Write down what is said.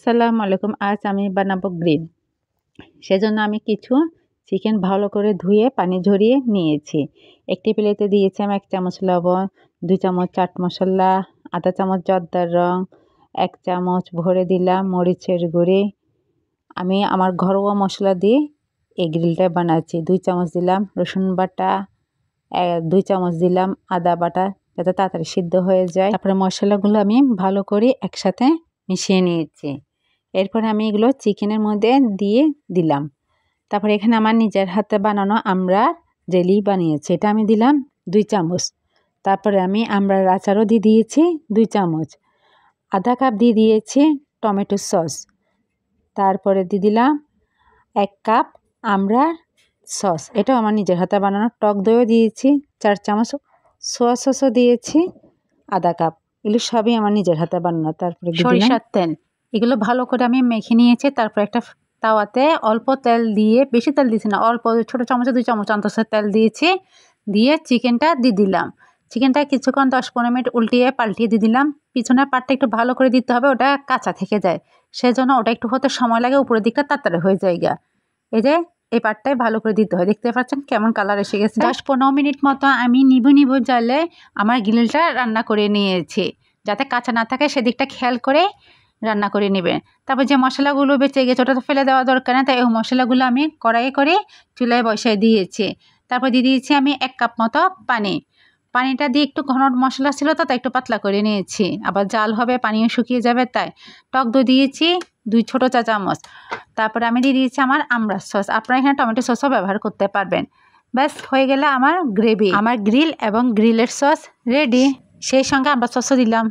আসসালামু আলাইকুম। আজ আমি বানাবো গ্রিল। সেজন্য আমি কিছু চিকেন ভালো করে ধুয়ে পানি ঝরিয়ে নিয়েছি। একটি প্লেটে দিয়েছি আমি 1 চামচ লবণ, 2 চামচ চাট মশলা, আধা চামচ জর্দার রং, 1 চামচ ভরে দিলাম মরিচের গুঁড়ি। আমি আমার ঘরোয়া মশলা দিয়ে এই গ্রিলটা বানাচ্ছি। 2 চামচ দিলাম রসুন বাটা, 2 চামচ দিলাম আদা বাটা যাতে তাড়াতাড়ি সিদ্ধ হয়ে যায়। তারপরে মশলাগুলো আমি ভালো করে একসাথে মিশিয়ে নিয়েছি। এরপরে আমি এগুলো চিকেনের মধ্যে দিয়ে দিলাম। তারপরে এখানে আমার নিজের হাতে বানানো আমড়ার জেলি বানিয়েছি, এটা আমি দিলাম 2 চামচ। তারপরে আমি আমড়ার আচারও দিয়ে দিয়েছি 2 চামচ। আধা কাপ দিয়ে দিয়েছি টমেটো সস। তারপরে দিয়ে দিলাম 1 কাপ আমড়ার সস, এটাও আমার নিজের হাতে বানানো। টক দইও দিয়েছি 4 চামচ, সোয়া সসও দিয়েছি আধা কাপ। এগুলো সবই আমার নিজের হাতে বানানো। তারপরে সরিষার তেল, এগুলো ভালো করে আমি মেখে নিয়েছি। তারপর একটা তাওয়াতে অল্প তেল দিয়ে, বেশি তেল দিয়েছি না, অল্প ছোটো চামচে 2 চামচ অন্তত তেল দিয়েছি। দিয়ে চিকেনটা দিয়ে দিলাম। চিকেনটা কিছুক্ষণ 10-15 মিনিট উল্টিয়ে পাল্টিয়ে দিয়ে দিলাম। পিছনের পাটটা একটু ভালো করে দিতে হবে, ওটা কাঁচা থেকে যায়, সেজন্য ওটা একটু হতে সময় লাগে, উপরের দিকটা তাড়াতাড়ি হয়ে যায় গা। এই যে এই পাটটাই ভালো করে দিতে হয়। দেখতে পাচ্ছেন কেমন কালার এসে গেছে। 10-15 মিনিট মতো আমি নিভু জালে আমার গ্রিলটা রান্না করে নিয়েছি, যাতে কাঁচা না থাকে সেদিকটা খেয়াল করে রান্না করে নেবেন। তারপর যে মশলাগুলো বেঁচে গেছে ওটা তো ফেলে দেওয়া দরকার না, তাই ওই মশলাগুলো আমি কড়াইয়ে করে চুলায় বসায় দিয়েছি। তারপর দিয়ে দিয়েছি আমি 1 কাপ মতো পানি। পানিটা দিয়ে একটু ঘন মশলা ছিল তো তাই একটু পাতলা করে নিয়েছি, আবার জাল হবে পানিও শুকিয়ে যাবে তাই। টক দই দিয়েছি 2 ছোটো চা চামচ। তারপরে আমি দিয়ে দিয়েছি আমার আমড়ার সস, আপনারা এখানে টমেটো সসও ব্যবহার করতে পারবেন। ব্যাস হয়ে গেলে আমার গ্রেভি, আমার গ্রিল এবং গ্রিলের সস রেডি। সেই সঙ্গে আমড়ার সসও দিলাম।